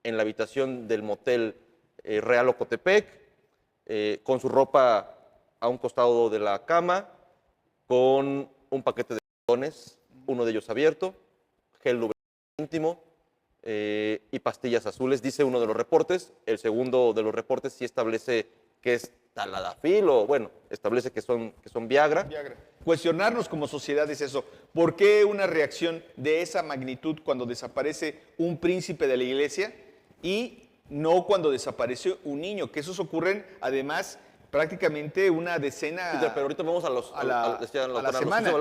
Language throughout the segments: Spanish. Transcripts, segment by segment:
en la habitación del motel Real Ocotepec, con su ropa a un costado de la cama, con un paquete de condones, uno de ellos abierto, gel lubricante íntimo y pastillas azules, dice uno de los reportes. El segundo de los reportes sí establece que es Taladafil o, bueno, establece que son Viagra. Cuestionarnos como sociedad es eso. ¿Por qué una reacción de esa magnitud cuando desaparece un príncipe de la iglesia y no cuando desaparece un niño? Que esos ocurren, además, prácticamente una decena. Peter, pero ahorita vamos a la semana.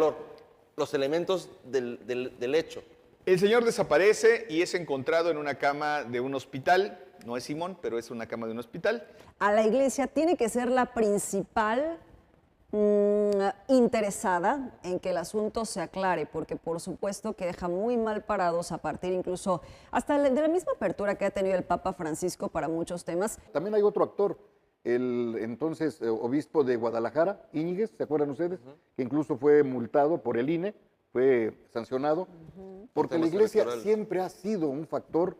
Los elementos del hecho. El señor desaparece y es encontrado en una cama de un hospital. No es Simón, pero es una cama de un hospital. A la iglesia tiene que ser la principal interesada en que el asunto se aclare, porque por supuesto que deja muy mal parados a partir incluso hasta de la misma apertura que ha tenido el Papa Francisco para muchos temas. También hay otro actor, el entonces obispo de Guadalajara, Íñiguez, ¿se acuerdan ustedes? Que incluso fue multado por el INE, fue sancionado, porque la iglesia siempre ha sido un factor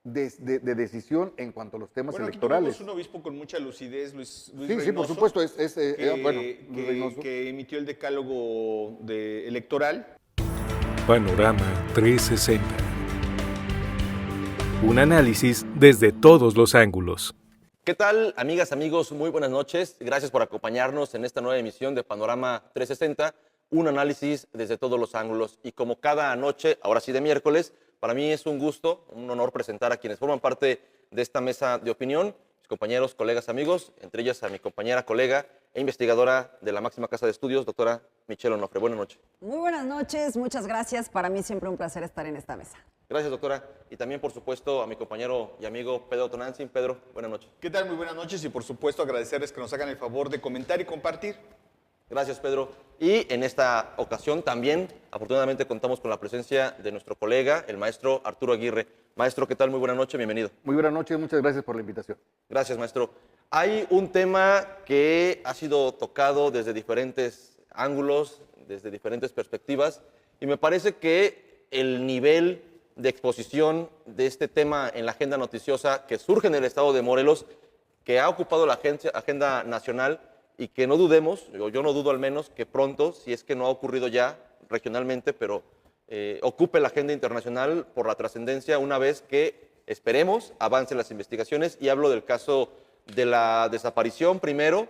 de decisión en cuanto a los temas electorales. Aquí tuvimos un obispo con mucha lucidez, Luis Reynoso, sí, por supuesto, que emitió el decálogo electoral. Panorama 360. Un análisis desde todos los ángulos. ¿Qué tal, amigas, amigos? Muy buenas noches. Gracias por acompañarnos en esta nueva emisión de Panorama 360, un análisis desde todos los ángulos. Y como cada noche, ahora sí de miércoles, para mí es un gusto, un honor presentar a quienes forman parte de esta mesa de opinión, mis compañeros, colegas, amigos, entre ellas a mi compañera, colega e investigadora de la máxima casa de estudios, doctora Michelle Onofre. Buenas noches. Muy buenas noches, muchas gracias. Para mí siempre un placer estar en esta mesa. Gracias, doctora. Y también, por supuesto, a mi compañero y amigo Pedro Tonantzin. Pedro, buenas noches. ¿Qué tal? Muy buenas noches y, por supuesto, agradecerles que nos hagan el favor de comentar y compartir. Gracias, Pedro. Y en esta ocasión también, afortunadamente, contamos con la presencia de nuestro colega, el maestro Arturo Aguirre. Maestro, ¿qué tal? Muy buena noche, bienvenido. Muy buena noche, muchas gracias por la invitación. Gracias, maestro. Hay un tema que ha sido tocado desde diferentes ángulos, desde diferentes perspectivas, y me parece que el nivel de exposición de este tema en la agenda noticiosa que surge en el estado de Morelos, que ha ocupado la agenda nacional, y que no dudemos, yo no dudo al menos, que pronto, si es que no ha ocurrido ya regionalmente, pero ocupe la agenda internacional por la trascendencia una vez que, esperemos, avancen las investigaciones. Y hablo del caso de la desaparición primero,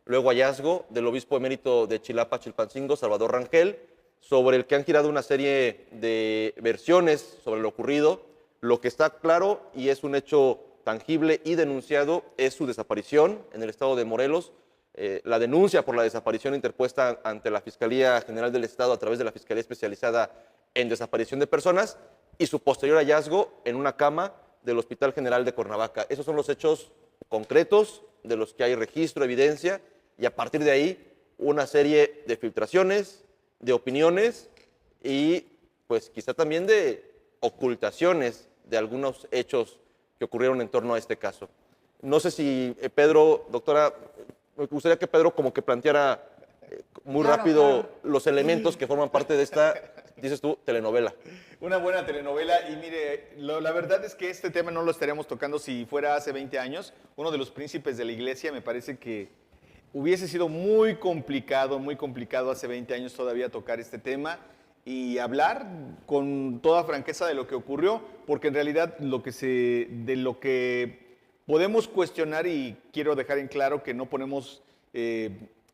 luego hallazgo del obispo emérito de Chilapa, Chilpancingo, Salvador Rangel, sobre el que han girado una serie de versiones sobre lo ocurrido. Lo que está claro y es un hecho tangible y denunciado es su desaparición en el estado de Morelos. La denuncia por la desaparición interpuesta ante la Fiscalía General del Estado a través de la Fiscalía Especializada en Desaparición de Personas y su posterior hallazgo en una cama del Hospital General de Cuernavaca. Esos son los hechos concretos de los que hay registro, evidencia, y a partir de ahí una serie de filtraciones, de opiniones y pues quizá también de ocultaciones de algunos hechos que ocurrieron en torno a este caso. No sé si Pedro, doctora, me gustaría que Pedro como que planteara muy rápido los elementos que forman parte de esta, dices tú, telenovela. Una buena telenovela y mire, la verdad es que este tema no lo estaríamos tocando si fuera hace 20 años. Uno de los príncipes de la iglesia, me parece que hubiese sido muy complicado hace 20 años todavía tocar este tema y hablar con toda franqueza de lo que ocurrió, porque en realidad de lo que podemos cuestionar, y quiero dejar en claro que no ponemos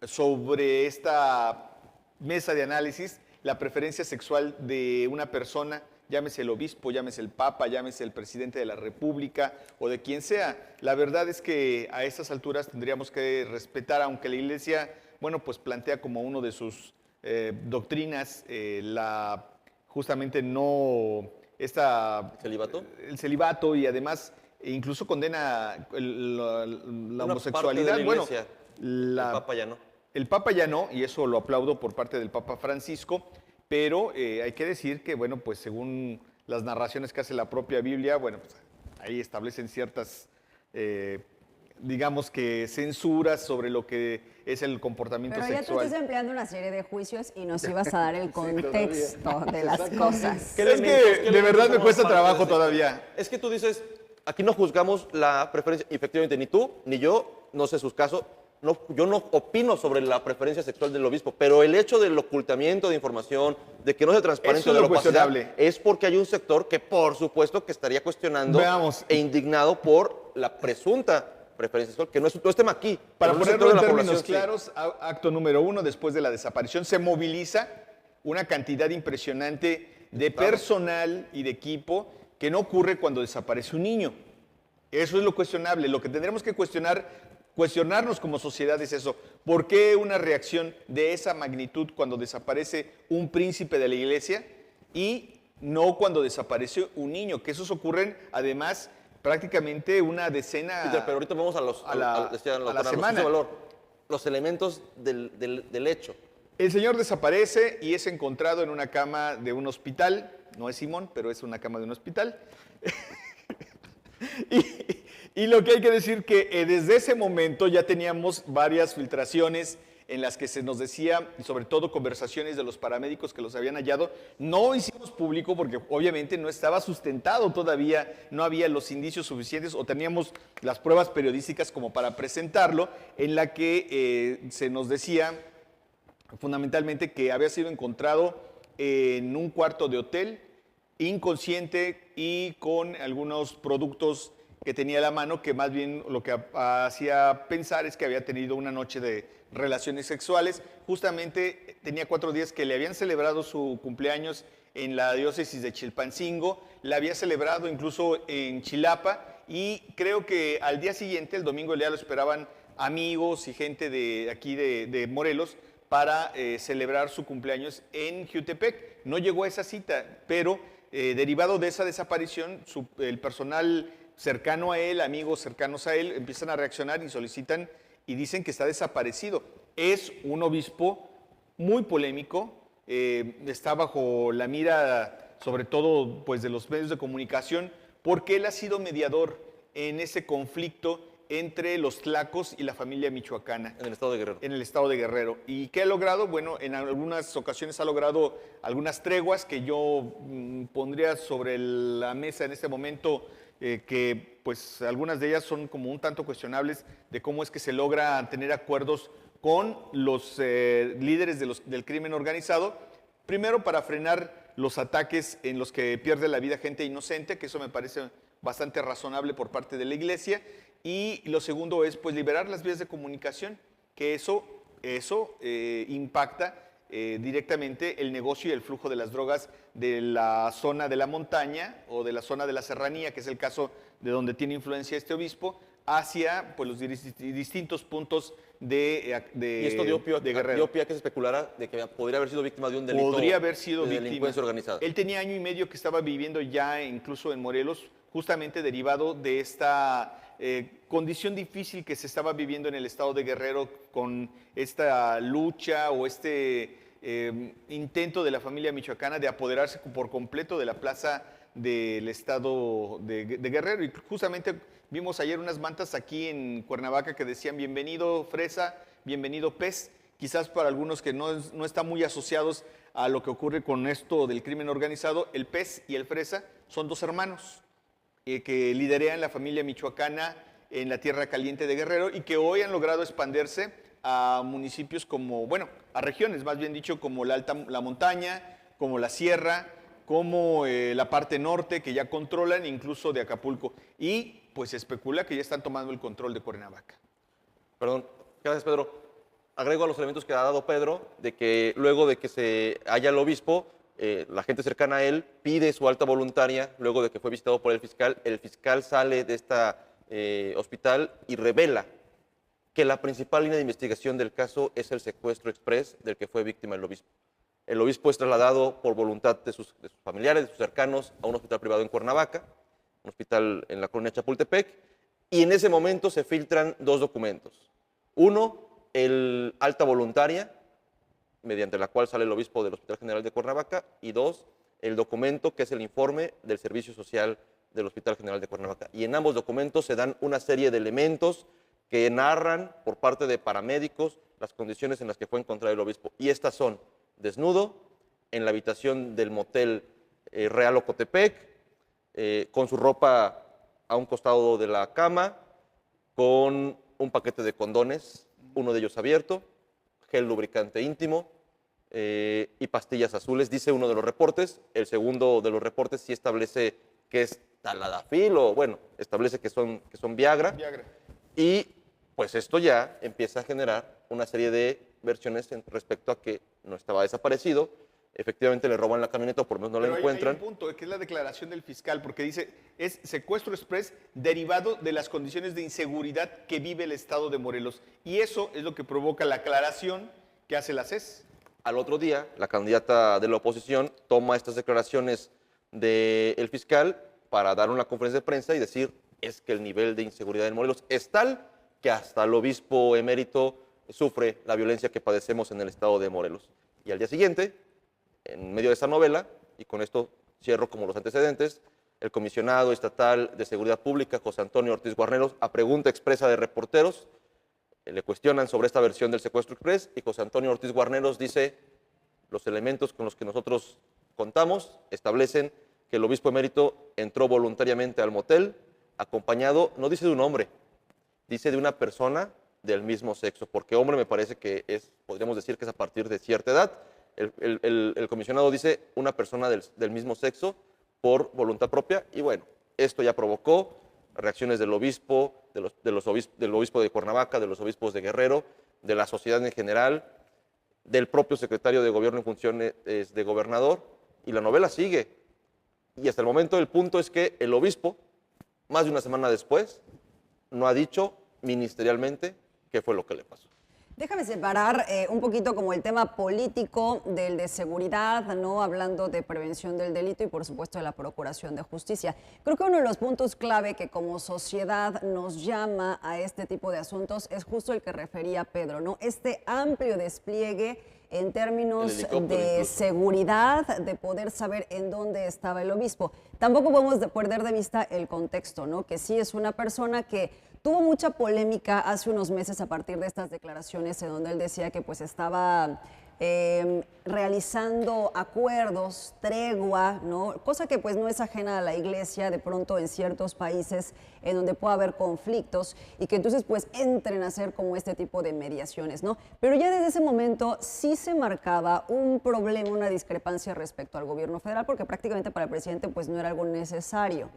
sobre esta mesa de análisis la preferencia sexual de una persona, llámese el obispo, llámese el papa, llámese el presidente de la república o de quien sea. La verdad es que a estas alturas tendríamos que respetar, aunque la iglesia, bueno, pues plantea como uno de sus doctrinas justamente no ¿Celibato? El celibato, y además incluso condena la homosexualidad. Bueno, el Papa ya no. El Papa ya no, y eso lo aplaudo por parte del Papa Francisco, pero hay que decir que, bueno, pues según las narraciones que hace la propia Biblia, bueno, pues ahí establecen ciertas, digamos que censuras sobre lo que es el comportamiento sexual. Pero ya tú estás empleando una serie de juicios y nos ibas a dar el contexto de las cosas. Es que de verdad me cuesta trabajo todavía. Es que tú dices, aquí no juzgamos la preferencia, efectivamente, ni tú ni yo, no sé sus casos, no, yo no opino sobre la preferencia sexual del obispo, pero el hecho del ocultamiento de información, de que no se transparente Eso es de lo la opacidad, cuestionable. es porque hay un sector que por supuesto que estaría cuestionando Veamos. e indignado por la presunta preferencia sexual, que no es tema aquí. Para pero un ponerlo sector en de la términos población, sí. claros, acto número 1, después de la desaparición, se moviliza una cantidad impresionante de personal y de equipo que no ocurre cuando desaparece un niño. Eso es lo cuestionable. Lo que tendremos que cuestionarnos como sociedad es eso. ¿Por qué una reacción de esa magnitud cuando desaparece un príncipe de la iglesia y no cuando desaparece un niño? Que esos ocurren, además, prácticamente una decena Peter, pero ahorita vamos a la semana. Los elementos del hecho. El señor desaparece y es encontrado en una cama de un hospital. No es Simón, pero es una cama de un hospital. Y lo que hay que decir que desde ese momento ya teníamos varias filtraciones en las que se nos decía, y sobre todo conversaciones de los paramédicos que los habían hallado. No hicimos público porque obviamente no estaba sustentado todavía, no había los indicios suficientes o teníamos las pruebas periodísticas como para presentarlo, en la que se nos decía fundamentalmente que había sido encontrado en un cuarto de hotel, inconsciente y con algunos productos que tenía a la mano, que más bien lo que hacía pensar es que había tenido una noche de relaciones sexuales. Justamente tenía 4 días que le habían celebrado su cumpleaños en la diócesis de Chilpancingo, la había celebrado incluso en Chilapa, y creo que al día siguiente, el domingo, ya lo esperaban amigos y gente de aquí de Morelos para celebrar su cumpleaños en Jutepec. No llegó a esa cita, pero derivado de esa desaparición, el personal cercano a él, amigos cercanos a él, empiezan a reaccionar y solicitan y dicen que está desaparecido. Es un obispo muy polémico, está bajo la mira, sobre todo, pues, de los medios de comunicación, porque él ha sido mediador en ese conflicto entre los tlacos y la familia michoacana. En el estado de Guerrero. En el estado de Guerrero. ¿Y qué ha logrado? Bueno, en algunas ocasiones ha logrado algunas treguas que yo pondría sobre la mesa en este momento, que pues algunas de ellas son como un tanto cuestionables, de cómo es que se logra tener acuerdos con los líderes del crimen organizado, primero para frenar los ataques en los que pierde la vida gente inocente, que eso me parece bastante razonable por parte de la iglesia, y lo segundo es pues liberar las vías de comunicación, que eso impacta directamente el negocio y el flujo de las drogas de la zona de la montaña o de la zona de la serranía, que es el caso de donde tiene influencia este obispo, hacia pues, los distintos puntos de y esto dio pie a que se especulara de que podría haber sido víctima de un delito. Podría haber sido de víctima. Delincuencia organizada. Él tenía 1 año y medio que estaba viviendo ya incluso en Morelos, justamente derivado de esta condición difícil que se estaba viviendo en el estado de Guerrero con esta lucha o intento de la familia michoacana de apoderarse por completo de la plaza del estado de Guerrero. Y justamente vimos ayer unas mantas aquí en Cuernavaca que decían bienvenido fresa, bienvenido pez. Quizás para algunos que no están muy asociados a lo que ocurre con esto del crimen organizado, el pez y el fresa son 2 hermanos que liderean la familia michoacana en la Tierra Caliente de Guerrero y que hoy han logrado expandirse a municipios como, bueno, a regiones más bien dicho, como la montaña, como la sierra, como la parte norte que ya controlan, incluso de Acapulco. Y pues se especula que ya están tomando el control de Cuernavaca. Perdón, gracias Pedro. Agrego a los elementos que ha dado Pedro, de que luego de que se halla el obispo, la gente cercana a él pide su alta voluntaria, luego de que fue visitado por el fiscal sale de este hospital y revela que la principal línea de investigación del caso es el secuestro express del que fue víctima el obispo. El obispo es trasladado por voluntad de sus familiares, de sus cercanos, a un hospital privado en Cuernavaca, un hospital en la colonia Chapultepec, y en ese momento se filtran 2 documentos. Uno, el alta voluntaria, mediante la cual sale el obispo del Hospital General de Cuernavaca, y 2, el documento que es el informe del Servicio Social del Hospital General de Cuernavaca. Y en ambos documentos se dan una serie de elementos que narran por parte de paramédicos las condiciones en las que fue encontrado el obispo. Y estas son: desnudo, en la habitación del motel Real Ocotepec, con su ropa a un costado de la cama con un paquete de condones, uno de ellos abierto, gel lubricante íntimo y pastillas azules, dice uno de los reportes. El segundo de los reportes sí establece que es Tadalafil o, bueno, establece que son Viagra. Y pues esto ya empieza a generar una serie de versiones respecto a que no estaba desaparecido. Efectivamente le roban la camioneta, o por lo menos no la encuentran. Hay un punto, que es la declaración del fiscal, porque dice, es secuestro express derivado de las condiciones de inseguridad que vive el estado de Morelos. Y eso es lo que provoca la aclaración que hace la CES. Al otro día, la candidata de la oposición toma estas declaraciones del fiscal para dar una conferencia de prensa y decir, es que el nivel de inseguridad en Morelos es tal que hasta el obispo emérito sufre la violencia que padecemos en el estado de Morelos. Y al día siguiente, en medio de esa novela, y con esto cierro como los antecedentes, el comisionado estatal de Seguridad Pública, José Antonio Ortiz Guarneros, a pregunta expresa de reporteros, le cuestionan sobre esta versión del secuestro express y José Antonio Ortiz Guarneros dice, los elementos con los que nosotros contamos establecen que el obispo emérito entró voluntariamente al motel, acompañado, no dice de un hombre, dice de una persona del mismo sexo, porque hombre me parece que es, podríamos decir que es a partir de cierta edad. El comisionado dice una persona del mismo sexo por voluntad propia y bueno, esto ya provocó reacciones del obispo, del obispo de Cuernavaca, de los obispos de Guerrero, de la sociedad en general, del propio secretario de gobierno en funciones de gobernador, y la novela sigue. Y hasta el momento el punto es que el obispo, más de una semana después, no ha dicho ministerialmente qué fue lo que le pasó. Déjame separar un poquito como el tema político del de seguridad, ¿no? Hablando de prevención del delito y por supuesto de la procuración de justicia. Creo que uno de los puntos clave que como sociedad nos llama a este tipo de asuntos es justo el que refería Pedro, ¿no? Este amplio despliegue en términos de seguridad, de poder saber en dónde estaba el obispo. Tampoco podemos perder de vista el contexto, ¿no? Que sí es una persona que tuvo mucha polémica hace unos meses a partir de estas declaraciones en donde él decía que pues estaba realizando acuerdos, tregua, ¿no? Cosa que pues no es ajena a la iglesia de pronto en ciertos países en donde puede haber conflictos y que entonces pues entren a hacer como este tipo de mediaciones, ¿no? Pero ya desde ese momento sí se marcaba un problema, una discrepancia respecto al gobierno federal porque prácticamente para el presidente pues no era algo necesario.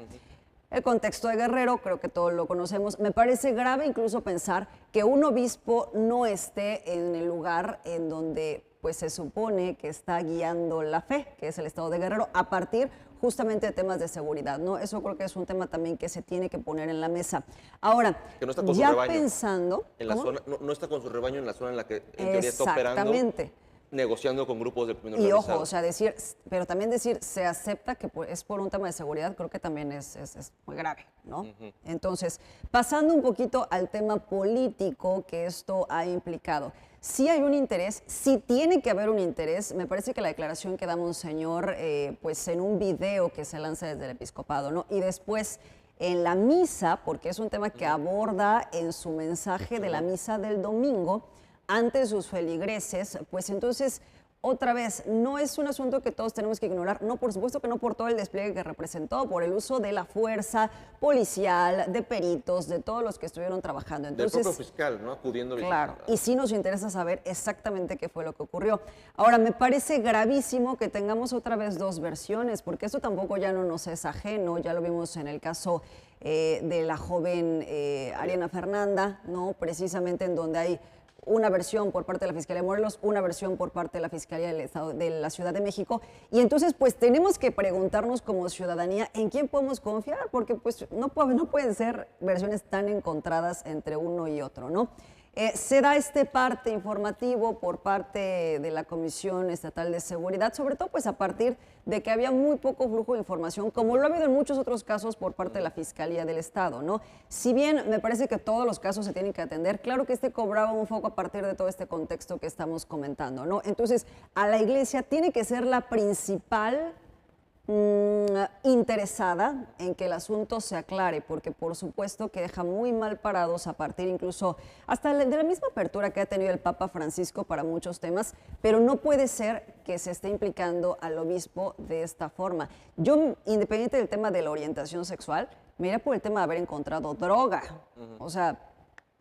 El contexto de Guerrero, creo que todos lo conocemos. Me parece grave incluso pensar que un obispo no esté en el lugar en donde pues, se supone que está guiando la fe, que es el estado de Guerrero, a partir justamente de temas de seguridad, ¿no? Eso creo que es un tema también que se tiene que poner en la mesa. Ahora, que no está con ya su rebaño, pensando... en la zona, no está con su rebaño en la zona en la que en teoría está operando. Exactamente. Negociando con grupos del crimen Y organizado. ojo, o sea, decir, pero también decir, se acepta que es por un tema de seguridad, creo que también es muy grave, ¿no? Entonces, pasando un poquito al tema político que esto ha implicado. Sí hay un interés, sí tiene que haber un interés. Me parece que la declaración que da Monseñor, pues en un video que se lanza desde el episcopado, ¿no? Y después en la misa, porque es un tema que aborda en su mensaje de la misa del domingo, ante sus feligreses, pues entonces, otra vez, no es un asunto que todos tenemos que ignorar, no, por supuesto que no por todo el despliegue que representó, por el uso de la fuerza policial, de peritos, de todos los que estuvieron trabajando. Entonces, del propio fiscal, ¿no? Acudiendo. Claro, y sí nos interesa saber exactamente qué fue lo que ocurrió. Ahora, me parece gravísimo que tengamos otra vez dos versiones, porque esto tampoco ya no nos es ajeno, ya lo vimos en el caso de la joven Ariana Fernanda, ¿no? Precisamente en donde hay una versión por parte de la Fiscalía de Morelos, una versión por parte de la Fiscalía del Estado de la Ciudad de México. Y entonces, pues, tenemos que preguntarnos como ciudadanía en quién podemos confiar, porque pues no pueden ser versiones tan encontradas entre uno y otro, ¿no? Se da este parte informativo por parte de la Comisión Estatal de Seguridad, sobre todo pues a partir de que había muy poco flujo de información, como lo ha habido en muchos otros casos por parte de la Fiscalía del Estado, ¿no? Si bien me parece que todos los casos se tienen que atender, claro que este cobraba un foco a partir de todo este contexto que estamos comentando, ¿no? Entonces, a la Iglesia tiene que ser la principal interesada en que el asunto se aclare, porque por supuesto que deja muy mal parados a partir incluso hasta de la misma apertura que ha tenido el Papa Francisco para muchos temas, pero no puede ser que se esté implicando al obispo de esta forma. Yo, independiente del tema de la orientación sexual, mira por el tema de haber encontrado droga. O sea,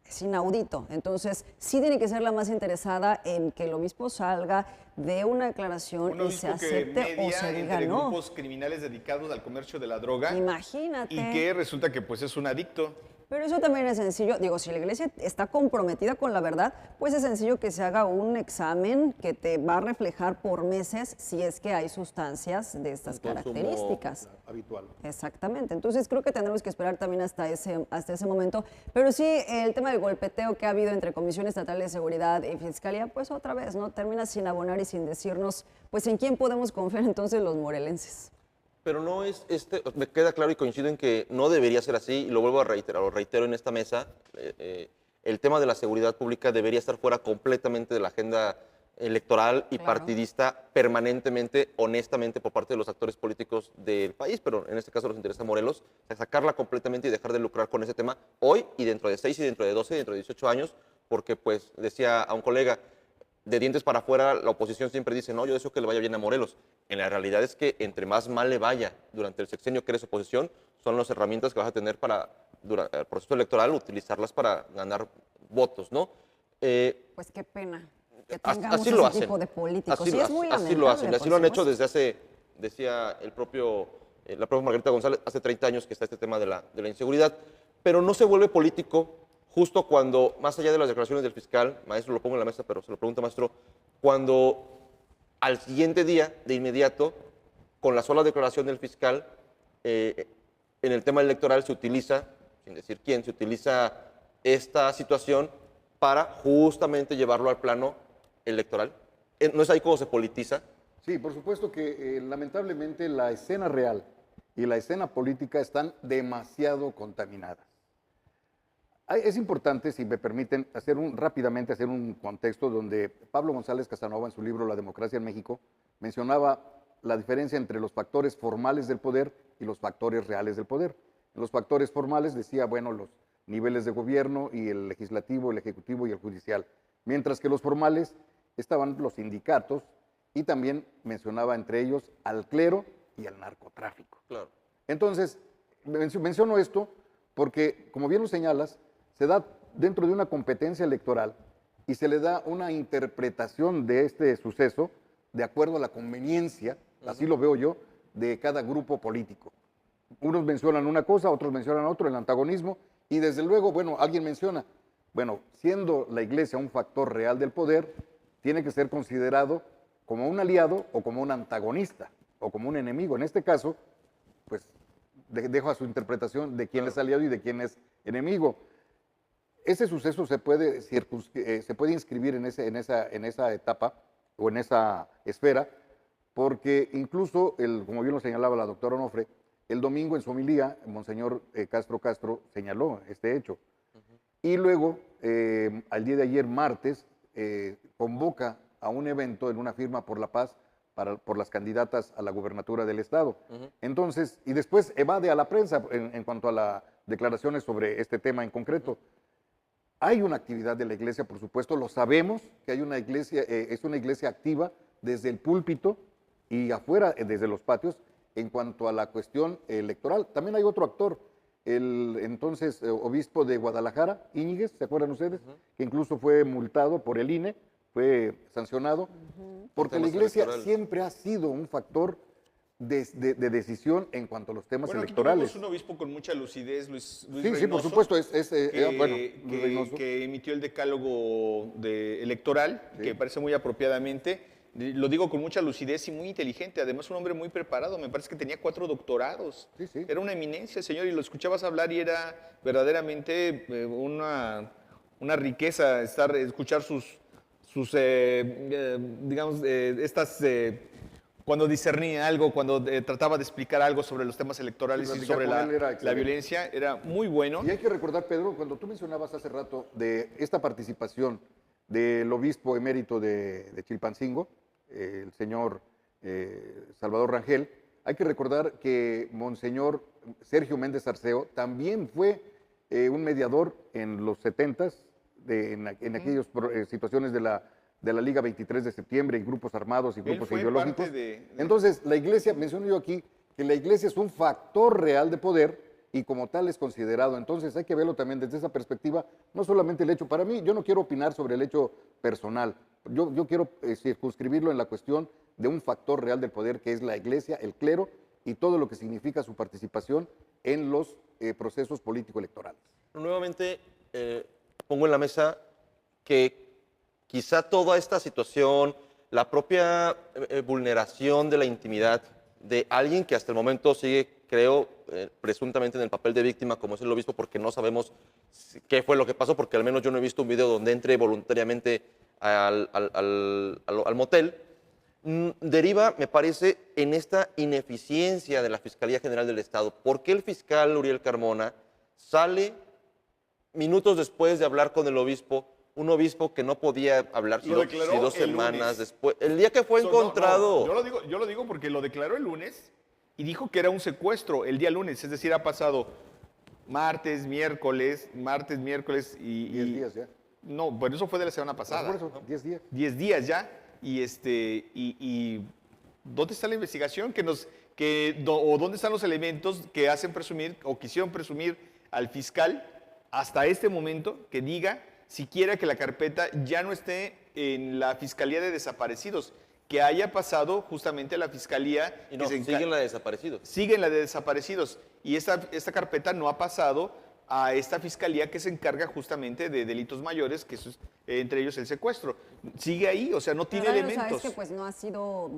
es inaudito. Entonces, sí tiene que ser la más interesada en que el obispo salga, dé una declaración y se acepte o se diga entre no. grupos criminales dedicados al comercio de la droga. Imagínate. Y que resulta que pues es un adicto. Pero eso también es sencillo. Digo, si la iglesia está comprometida con la verdad, pues es sencillo que se haga un examen que te va a reflejar por meses si es que hay sustancias de estas características. Habitual. Exactamente. Entonces creo que tendremos que esperar también hasta ese momento. Pero sí, el tema del golpeteo que ha habido entre Comisión Estatal de Seguridad y Fiscalía, pues otra vez, ¿no? Termina sin abonar y sin decirnos, pues en quién podemos confiar entonces los morelenses. Pero no es me queda claro y coincido en que no debería ser así, y lo vuelvo a reiterar, lo reitero en esta mesa, el tema de la seguridad pública debería estar fuera completamente de la agenda electoral y partidista permanentemente, honestamente, por parte de los actores políticos del país, pero en este caso nos interesa Morelos, sacarla completamente y dejar de lucrar con ese tema hoy y dentro de 6 y dentro de 12 y dentro de 18 años, porque pues decía a un colega, de dientes para afuera, la oposición siempre dice, no, yo deseo que le vaya bien a Morelos. En la realidad es que entre más mal le vaya durante el sexenio que eres oposición, son las herramientas que vas a tener para, durante el proceso electoral, utilizarlas para ganar votos, ¿no? Pues qué pena que tengamos así lo ese hacen. tipo de políticos. Así, Sí, es muy así lo hacen. lamentable, Así lo han por hecho supuesto. desde hace, decía la propia Margarita González, hace 30 años que está este tema de la inseguridad. Pero no se vuelve político justo cuando, más allá de las declaraciones del fiscal, maestro, lo pongo en la mesa, pero se lo pregunto, maestro, cuando al siguiente día, de inmediato, con la sola declaración del fiscal, en el tema electoral se utiliza, sin decir quién, se utiliza esta situación para justamente llevarlo al plano electoral. ¿No es ahí como se politiza? Sí, por supuesto que lamentablemente la escena real y la escena política están demasiado contaminadas. Es importante, si me permiten, rápidamente hacer un contexto donde Pablo González Casanova, en su libro La democracia en México, mencionaba la diferencia entre los factores formales del poder y los factores reales del poder. En los factores formales decía, bueno, los niveles de gobierno y el legislativo, el ejecutivo y el judicial, mientras que los formales estaban los sindicatos y también mencionaba entre ellos al clero y al narcotráfico. Claro. Entonces, menciono esto porque, como bien lo señalas, se da dentro de una competencia electoral y se le da una interpretación de este suceso de acuerdo a la conveniencia, así lo veo yo, de cada grupo político. Unos mencionan una cosa, otros mencionan otro, el antagonismo, y desde luego, bueno, alguien menciona, bueno, siendo la iglesia un factor real del poder, tiene que ser considerado como un aliado o como un antagonista o como un enemigo. En este caso, pues dejo a su interpretación de quién es aliado y de quién es enemigo. Ese suceso se puede inscribir en esa etapa o en esa esfera, porque incluso, como bien lo señalaba la doctora Onofre, el domingo en su homilía, Monseñor Castro señaló este hecho. Y luego, al día de ayer, martes, convoca a un evento en una firma por la paz por las candidatas a la gubernatura del Estado. Entonces, y después evade a la prensa en cuanto a las declaraciones sobre este tema en concreto. Hay una actividad de la iglesia, por supuesto, lo sabemos, que hay una iglesia, es una iglesia activa desde el púlpito y afuera, desde los patios, en cuanto a la cuestión electoral. También hay otro actor, el entonces obispo de Guadalajara, Íñiguez, ¿se acuerdan ustedes? Que incluso fue multado por el INE, fue sancionado, porque la iglesia siempre ha sido un factor de decisión en cuanto a los temas electorales. Aquí tuvimos un obispo con mucha lucidez, Luis Reynoso, sí, por supuesto, que emitió el decálogo electoral, sí, que parece muy apropiadamente. Lo digo con mucha lucidez y muy inteligente, además un hombre muy preparado, me parece que tenía 4 doctorados. Sí, sí. Era una eminencia, señor, y lo escuchabas hablar y era verdaderamente una riqueza escuchar sus cuando discernía algo, cuando trataba de explicar algo sobre los temas electorales y sobre la violencia, era muy bueno. Y hay que recordar, Pedro, cuando tú mencionabas hace rato de esta participación del obispo emérito de Chilpancingo, el señor Salvador Rangel, hay que recordar que Monseñor Sergio Méndez Arceo también fue un mediador en los 70s, en aquellas situaciones de la Liga 23 de septiembre, y grupos armados y grupos ideológicos. Entonces, la iglesia, menciono yo aquí, que la iglesia es un factor real de poder y como tal es considerado. Entonces hay que verlo también desde esa perspectiva, no solamente el hecho. Para mí, yo no quiero opinar sobre el hecho personal, yo quiero circunscribirlo en la cuestión de un factor real del poder que es la iglesia, el clero y todo lo que significa su participación en los procesos político-electorales. Nuevamente pongo en la mesa que quizá toda esta situación, la propia vulneración de la intimidad de alguien que hasta el momento sigue, creo, presuntamente en el papel de víctima, como es el obispo, porque no sabemos qué fue lo que pasó, porque al menos yo no he visto un video donde entre voluntariamente al motel, deriva, me parece, en esta ineficiencia de la Fiscalía General del Estado. ¿Por qué el fiscal Uriel Carmona sale minutos después de hablar con el obispo, un obispo que no podía hablar si 2 semanas después, el día que fue encontrado? Yo lo digo porque lo declaró el lunes y dijo que era un secuestro el día lunes, es decir, ha pasado martes, miércoles y... 10 días ya. No, pero eso fue de la semana pasada. Por eso, 10 días. 10 días ya. Y ¿dónde está la investigación? ¿O dónde están los elementos que hacen presumir o quisieron presumir al fiscal hasta este momento que diga siquiera que la carpeta ya no esté en la Fiscalía de Desaparecidos, que haya pasado justamente a la Fiscalía? Y no, sigue en la de Desaparecidos. Sigue en la de Desaparecidos. Y esta carpeta no ha pasado a esta fiscalía que se encarga justamente de delitos mayores, que es, entre ellos el secuestro. Sigue ahí, o sea, no tiene elementos. Sabes que pues no ha sido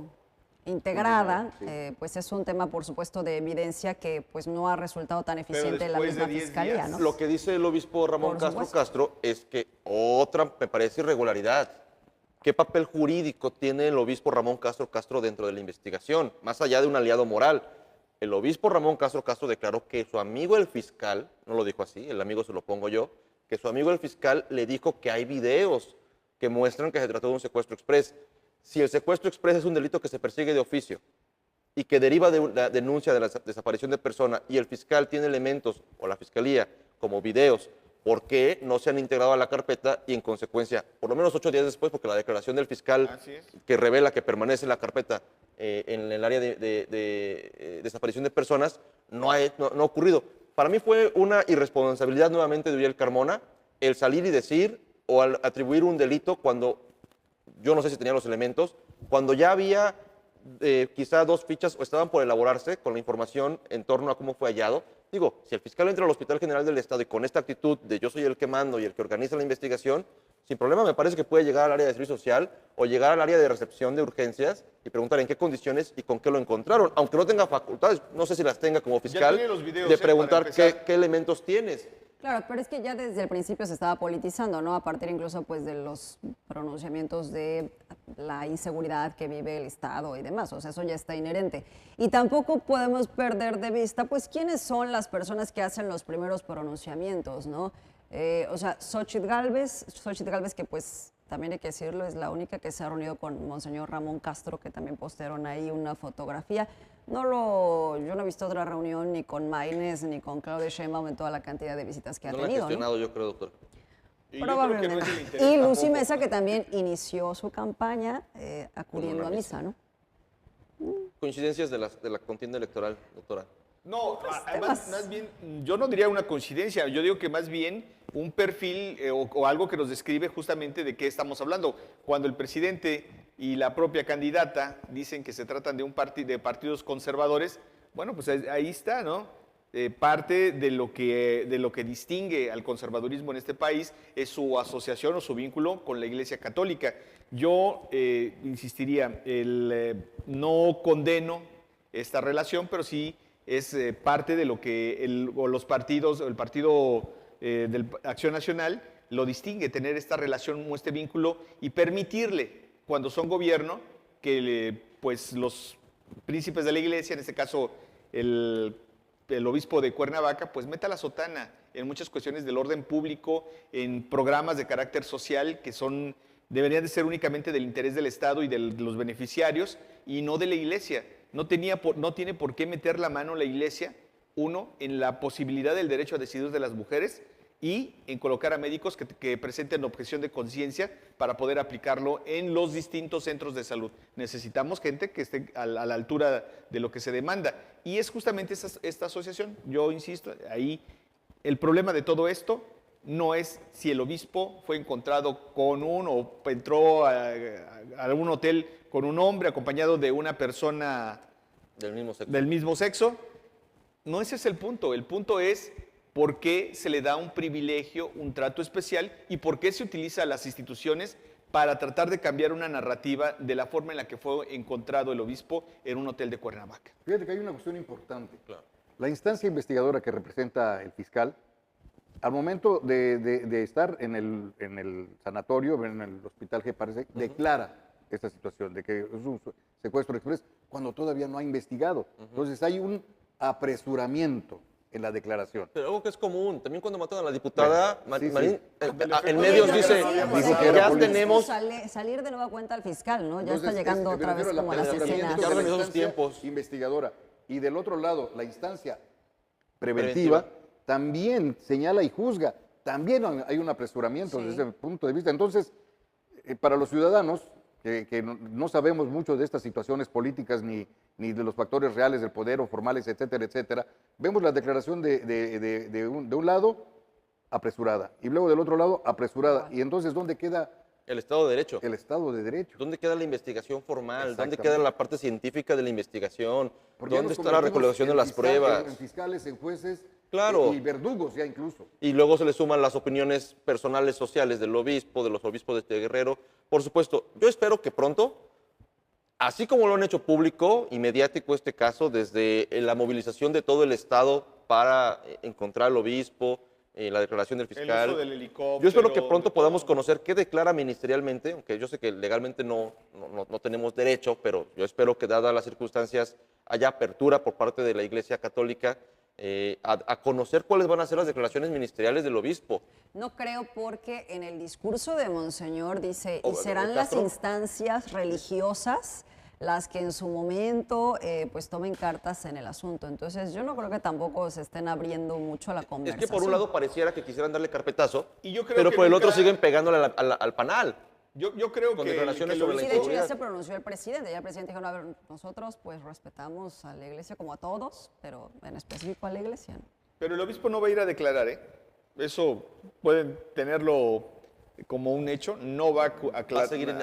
integrada, pues es un tema, por supuesto, de evidencia que pues no ha resultado tan eficiente en la misma fiscalía, ¿no? Lo que dice el obispo Ramón Castro es que otra, me parece, irregularidad. ¿Qué papel jurídico tiene el obispo Ramón Castro dentro de la investigación, más allá de un aliado moral? El obispo Ramón Castro declaró que su amigo el fiscal, no lo dijo así, el amigo se lo pongo yo, que su amigo el fiscal le dijo que hay videos que muestran que se trató de un secuestro exprés. Si el secuestro exprés es un delito que se persigue de oficio y que deriva de la denuncia de la desaparición de persona y el fiscal tiene elementos, o la fiscalía, como videos, ¿por qué no se han integrado a la carpeta y en consecuencia, por lo menos 8 días después, porque la declaración del fiscal que revela que permanece la carpeta en el área de desaparición de personas, no ha ocurrido? Para mí fue una irresponsabilidad nuevamente de Uriel Carmona el salir y decir o al atribuir un delito cuando yo no sé si tenía los elementos, cuando ya había quizá 2 fichas o estaban por elaborarse con la información en torno a cómo fue hallado. Digo, si el fiscal entra al Hospital General del Estado y con esta actitud de yo soy el que mando y el que organiza la investigación, sin problema me parece que puede llegar al área de servicio social o llegar al área de recepción de urgencias y preguntar en qué condiciones y con qué lo encontraron, aunque no tenga facultades, no sé si las tenga como fiscal, de preguntar qué elementos tienes. Claro, pero es que ya desde el principio se estaba politizando, ¿no? A partir incluso pues de los pronunciamientos de la inseguridad que vive el Estado y demás, o sea, eso ya está inherente. Y tampoco podemos perder de vista pues quiénes son las personas que hacen los primeros pronunciamientos, ¿no? O sea, Xochitl Gálvez, que pues también hay que decirlo, es la única que se ha reunido con Monseñor Ramón Castro, que también postearon ahí una fotografía. Yo no he visto otra reunión ni con Maynes ni con Claudia Sheinbaum en toda la cantidad de visitas que ha tenido. No la ha gestionado, yo creo, doctor. Probablemente. Y Lucy Mesa, que también inició su campaña acudiendo a misa, ¿no? Coincidencias de la contienda electoral, doctora. No, más bien, yo no diría una coincidencia, yo digo que más bien un perfil o algo que nos describe justamente de qué estamos hablando. Cuando el presidente y la propia candidata dicen que se tratan de partidos conservadores, bueno, pues ahí está, ¿no? Parte de lo que distingue al conservadurismo en este país es su asociación o su vínculo con la Iglesia Católica. Yo insistiría, no condeno esta relación, pero sí es parte de lo que el partido de Acción Nacional lo distingue, tener esta relación o este vínculo y permitirle, cuando son gobierno, que pues los príncipes de la Iglesia, en este caso el obispo de Cuernavaca, pues meta la sotana en muchas cuestiones del orden público, en programas de carácter social que deberían de ser únicamente del interés del Estado y de los beneficiarios y no de la Iglesia. No tiene por qué meter la mano la Iglesia, uno, en la posibilidad del derecho a decidir de las mujeres y en colocar a médicos que presenten objeción de conciencia para poder aplicarlo en los distintos centros de salud. Necesitamos gente que esté a la altura de lo que se demanda. Y es justamente esta asociación. Yo insisto, ahí el problema de todo esto no es si el obispo fue encontrado o entró a un hotel con un hombre acompañado de una persona del mismo sexo. No ese es el punto. El punto es por qué se le da un privilegio, un trato especial y por qué se utiliza a las instituciones para tratar de cambiar una narrativa de la forma en la que fue encontrado el obispo en un hotel de Cuernavaca. Fíjate que hay una cuestión importante. Claro. La instancia investigadora que representa el fiscal, al momento de estar en el sanatorio, en el hospital G, parece, declara esta situación de que es un secuestro express cuando todavía no ha investigado. Entonces hay un apresuramiento en la declaración. Pero algo que es común, también cuando mataron a la diputada, sí, Marín, sí. en medios dice, dijo que era ya policía. tenemos... Salir de nueva cuenta al fiscal, ¿no? Ya Entonces, está llegando me otra vez refiero como a las apresuramiento escenas. Ya organizó sus instancia tiempos. investigadora. Y del otro lado, la instancia preventiva también señala y juzga. También hay un apresuramiento desde ese punto de vista. Entonces, para los ciudadanos que no sabemos mucho de estas situaciones políticas ni de los factores reales del poder o formales, etcétera, etcétera, vemos la declaración de un lado apresurada y luego del otro lado apresurada. Y entonces, ¿dónde queda El Estado de Derecho. el Estado de Derecho? ¿Dónde queda la investigación formal? ¿Dónde Exactamente. queda la parte científica de la investigación? Porque ya ¿Dónde nos está la convertimos recolección de en las pruebas? En fiscales, en jueces Claro. y verdugos ya incluso. Y luego se le suman las opiniones personales sociales del obispo, de los obispos de este Guerrero. Por supuesto, yo espero que pronto, así como lo han hecho público y mediático este caso, desde la movilización de todo el Estado para encontrar al obispo, la declaración del fiscal. El uso del helicóptero. Yo espero que pronto de podamos todo. conocer qué declara ministerialmente, aunque yo sé que legalmente no tenemos derecho, pero yo espero que dadas las circunstancias haya apertura por parte de la Iglesia Católica a conocer cuáles van a ser las declaraciones ministeriales del obispo. No creo porque en el discurso de Monseñor dice, O y serán las Castro. instancias religiosas las que en su momento pues tomen cartas en el asunto. Entonces yo no creo que tampoco se estén abriendo mucho a la Es conversación. que por un lado pareciera que quisieran darle carpetazo, Y yo creo pero que por el otro nunca- siguen pegándole al panal. Yo creo Con que declaraciones el sobre la Sí, obispo- de hecho ya inseguridad. se pronunció el presidente. Ya el presidente dijo, no, a ver, nosotros pues respetamos a la iglesia como a todos, pero en específico a la iglesia, ¿no? Pero el obispo no va a ir a declarar, ¿eh? Eso pueden tenerlo como un hecho. No va a Va a aclarar. seguir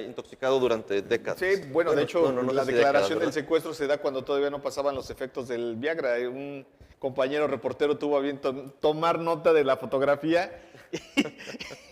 intoxicado durante décadas. Sí, bueno, de hecho, no sé la si declaración décadas, del secuestro se da cuando todavía no pasaban los efectos del Viagra. Un compañero reportero tuvo a bien tomar nota de la fotografía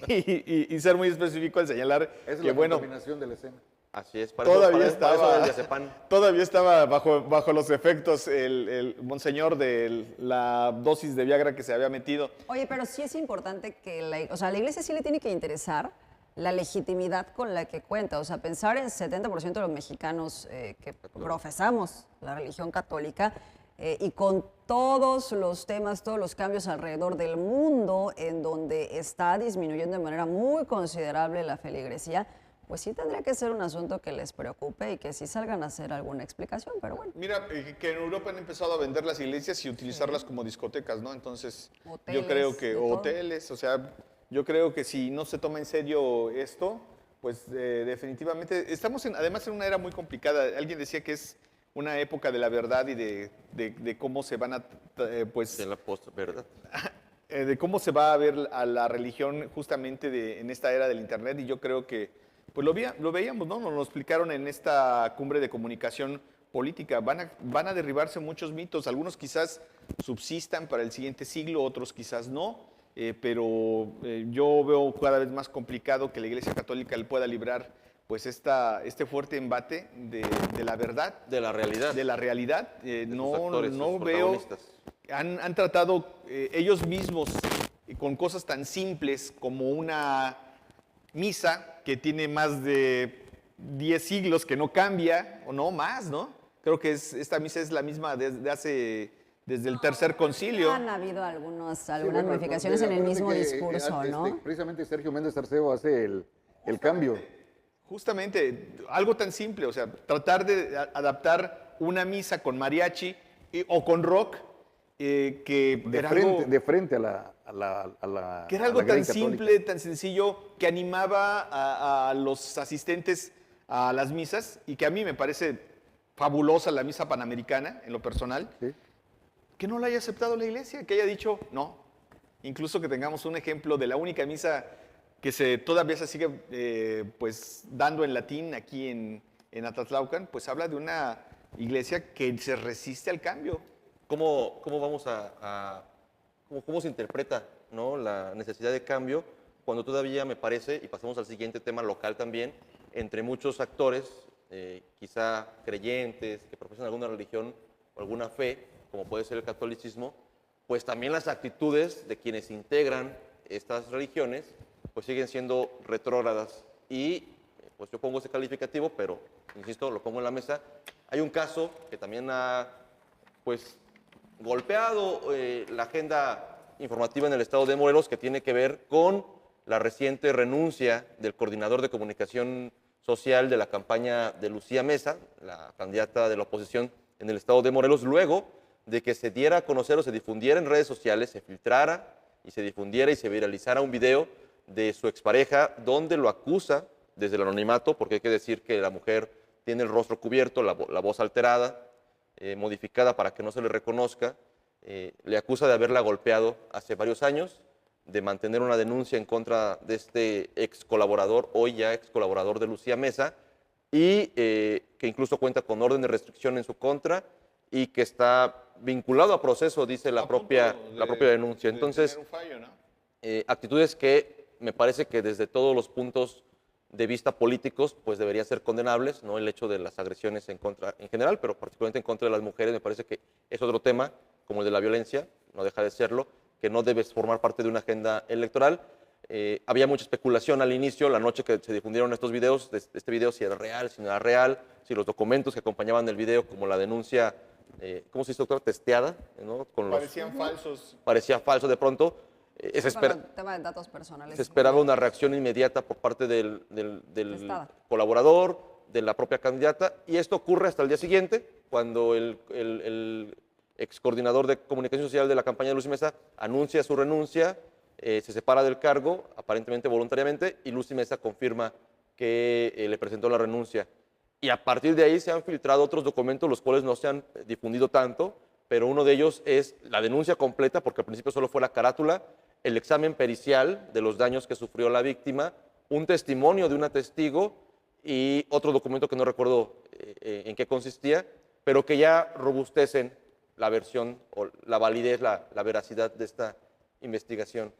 y ser muy específico al señalar Esa es que, la bueno, contaminación de la escena. Así es, todavía para eso del estaba, diazepam. todavía estaba bajo los efectos el monseñor de la dosis de Viagra que se había metido. Oye, pero sí es importante que la iglesia sí le tiene que interesar la legitimidad con la que cuenta. O sea, pensar en 70% de los mexicanos que profesamos la religión católica y con todos los temas, todos los cambios alrededor del mundo en donde está disminuyendo de manera muy considerable la feligresía, pues sí tendría que ser un asunto que les preocupe y que sí salgan a hacer alguna explicación, pero bueno. Mira, que en Europa han empezado a vender las iglesias y utilizarlas como discotecas, ¿no? Entonces, Hoteles, yo creo que, de o todo. hoteles, o sea, yo creo que si no se toma en serio esto, pues definitivamente, estamos además en una era muy complicada. Alguien decía que es una época de la verdad y de cómo se van a, pues, En la post-verdad. de cómo se va a ver a la religión justamente en esta era del Internet y yo creo que pues lo veíamos, ¿no? Nos lo explicaron en esta cumbre de comunicación política. Van a derribarse muchos mitos, algunos quizás subsistan para el siguiente siglo, otros quizás no, pero yo veo cada vez más complicado que la Iglesia Católica le pueda librar pues este fuerte embate de la verdad, De la realidad. de la realidad. de sus No actores, no sus veo protagonistas. han tratado ellos mismos con cosas tan simples como una misa que tiene más de 10 siglos que no cambia, o no más, ¿no? Creo que esta misa es la misma desde el tercer concilio. Han habido algunas Sí, modificaciones en el acuérdate mismo que, discurso, ¿no? Precisamente Sergio Méndez Arceo hace el cambio. Justamente, algo tan simple, o sea, tratar de adaptar una misa con mariachi o con rock que era algo, de frente a que era a algo la tan Grey Católica. simple, tan sencillo, que animaba a los asistentes a las misas y que a mí me parece fabulosa la misa panamericana, en lo personal, Sí. que no la haya aceptado la iglesia, que haya dicho no. Incluso que tengamos un ejemplo de la única misa que todavía se sigue pues dando en latín aquí en Atatlaucan, pues habla de una iglesia que se resiste al cambio. ¿Cómo vamos cómo se interpreta, ¿no?, la necesidad de cambio cuando todavía me parece, y pasamos al siguiente tema local también, entre muchos actores, quizá creyentes, que profesan alguna religión o alguna fe, como puede ser el catolicismo, pues también las actitudes de quienes integran estas religiones pues siguen siendo retrógradas? Y pues yo pongo ese calificativo, pero insisto, lo pongo en la mesa. Hay un caso que también ha pues golpeado la agenda informativa en el estado de Morelos, que tiene que ver con la reciente renuncia del coordinador de comunicación social de la campaña de Lucía Mesa, la candidata de la oposición en el estado de Morelos, luego de que se diera a conocer o se difundiera en redes sociales, se filtrara y se difundiera y se viralizara un video de su expareja donde lo acusa desde el anonimato, porque hay que decir que la mujer tiene el rostro cubierto, la voz alterada, modificada para que no se le reconozca, le acusa de haberla golpeado hace varios años, de mantener una denuncia en contra de este ex colaborador, hoy ya ex colaborador de Lucía Mesa, y que incluso cuenta con orden de restricción en su contra y que está vinculado a proceso, dice la propia denuncia. Entonces, tener un fallo, ¿no? actitudes que me parece que desde todos los puntos de vista políticos pues deberían ser condenables, no el hecho de las agresiones en contra en general, pero particularmente en contra de las mujeres. Me parece que es otro tema, como el de la violencia, no deja de serlo, que no debe formar parte de una agenda electoral. Había mucha especulación al inicio, la noche que se difundieron estos videos, de este video, si era real, si no era real, si los documentos que acompañaban el video, como la denuncia, ¿cómo se dice, doctor? Testeada, ¿no? Parecían falsos. Parecía falso de pronto. Tema de datos personales. Se esperaba una reacción inmediata por parte del colaborador, de la propia candidata, y esto ocurre hasta el día siguiente, cuando el ex coordinador de comunicación social de la campaña de Lucía Mesa anuncia su renuncia, se separa del cargo, aparentemente voluntariamente, y Lucía Mesa confirma que le presentó la renuncia. Y a partir de ahí se han filtrado otros documentos, los cuales no se han difundido tanto, pero uno de ellos es la denuncia completa, porque al principio solo fue la carátula, el examen pericial de los daños que sufrió la víctima, un testimonio de una testigo y otro documento que no recuerdo en qué consistía, pero que ya robustecen la versión o la validez, la veracidad de esta investigación.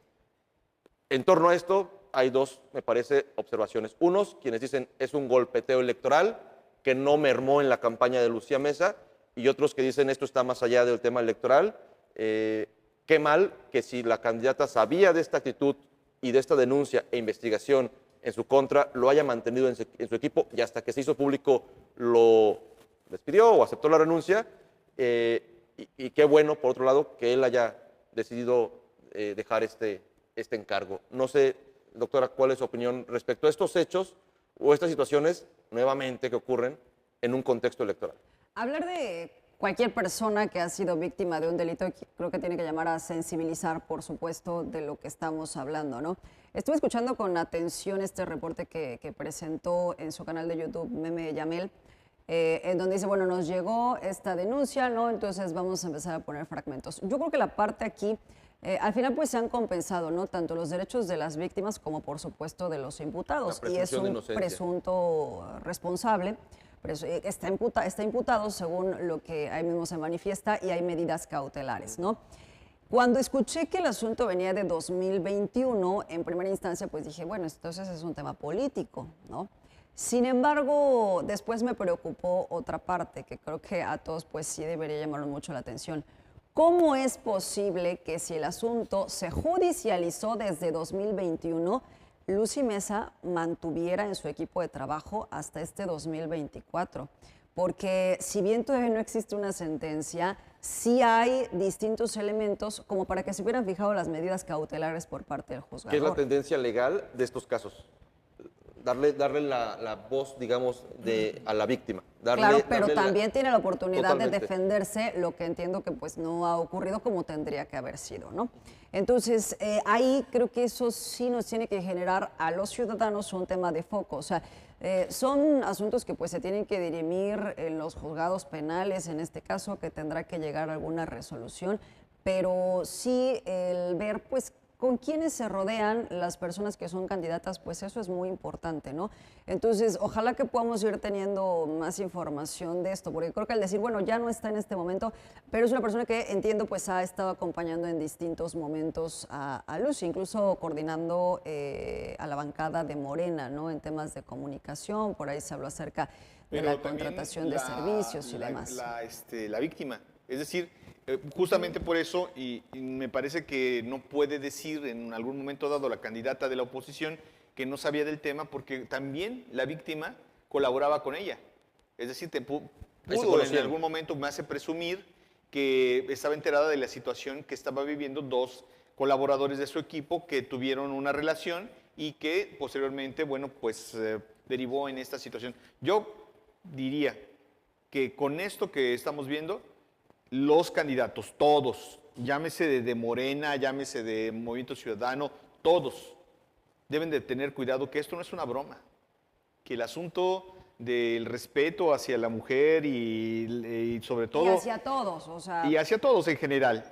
En torno a esto hay dos, me parece, observaciones. Unos, quienes dicen es un golpeteo electoral que no mermó en la campaña de Lucía Mesa, y otros que dicen esto está más allá del tema electoral. Qué mal que si la candidata sabía de esta actitud y de esta denuncia e investigación en su contra, lo haya mantenido en su equipo, y hasta que se hizo público lo despidió o aceptó la renuncia. Y qué bueno, por otro lado, que él haya decidido dejar este encargo. No sé, doctora, cuál es su opinión respecto a estos hechos o estas situaciones nuevamente que ocurren en un contexto electoral. Hablar de cualquier persona que ha sido víctima de un delito creo que tiene que llamar a sensibilizar, por supuesto, de lo que estamos hablando, ¿no? Estuve escuchando con atención este reporte que presentó en su canal de YouTube Meme Yamel, en donde dice, bueno, nos llegó esta denuncia, ¿no? Entonces vamos a empezar a poner fragmentos. Yo creo que la parte aquí, al final pues se han compensado, ¿no? Tanto los derechos de las víctimas como por supuesto de los imputados. Y es un presunto responsable. Está imputado según lo que ahí mismo se manifiesta, y hay medidas cautelares, ¿no? Cuando escuché que el asunto venía de 2021, en primera instancia, pues dije, bueno, entonces es un tema político, ¿no? Sin embargo, después me preocupó otra parte, que creo que a todos pues sí debería llamarnos mucho la atención. ¿Cómo es posible que si el asunto se judicializó desde 2021, Lucía Mesa mantuviera en su equipo de trabajo hasta este 2024? Porque si bien todavía no existe una sentencia, sí hay distintos elementos como para que se hubieran fijado las medidas cautelares por parte del juzgador. ¿Qué es la tendencia legal de estos casos? darle la voz, digamos, a la víctima. Claro, pero también la... tiene la oportunidad Totalmente. de defenderse, lo que entiendo que pues no ha ocurrido como tendría que haber sido, ¿no? Entonces, ahí creo que eso sí nos tiene que generar a los ciudadanos un tema de foco. O sea, son asuntos que pues se tienen que dirimir en los juzgados penales, en este caso, que tendrá que llegar a alguna resolución, pero sí el ver pues con quiénes se rodean las personas que son candidatas, pues eso es muy importante, ¿no? Entonces, ojalá que podamos ir teniendo más información de esto, porque creo que al decir, bueno, ya no está en este momento, pero es una persona que entiendo pues ha estado acompañando en distintos momentos a Lucy, incluso coordinando a la bancada de Morena, ¿no? En temas de comunicación, por ahí se habló acerca de la contratación de servicios y demás. La víctima, es decir, justamente por eso, y me parece que no puede decir en algún momento dado la candidata de la oposición que no sabía del tema, porque también la víctima colaboraba con ella. Es decir, pudo en algún momento, me hace presumir que estaba enterada de la situación que estaba viviendo dos colaboradores de su equipo que tuvieron una relación y que posteriormente, bueno, pues derivó en esta situación. Yo diría que con esto que estamos viendo, los candidatos, todos, llámese de Morena, llámese de Movimiento Ciudadano, todos deben de tener cuidado que esto no es una broma, que el asunto del respeto hacia la mujer y sobre todo... Y hacia todos, o sea... Y hacia todos en general,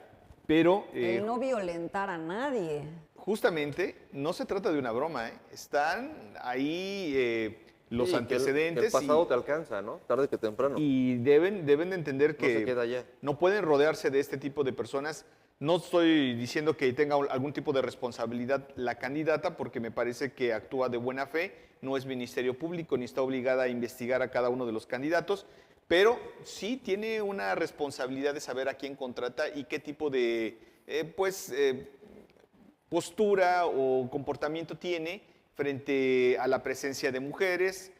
pero... el no violentar a nadie. Justamente, no se trata de una broma, ¿eh? Están ahí... los antecedentes. Que el pasado te alcanza, ¿no? Tarde que temprano. Y deben de entender que no se queda allá. No pueden rodearse de este tipo de personas. No estoy diciendo que tenga algún tipo de responsabilidad la candidata, porque me parece que actúa de buena fe, no es ministerio público ni está obligada a investigar a cada uno de los candidatos, pero sí tiene una responsabilidad de saber a quién contrata y qué tipo de postura o comportamiento tiene frente a la presencia de mujeres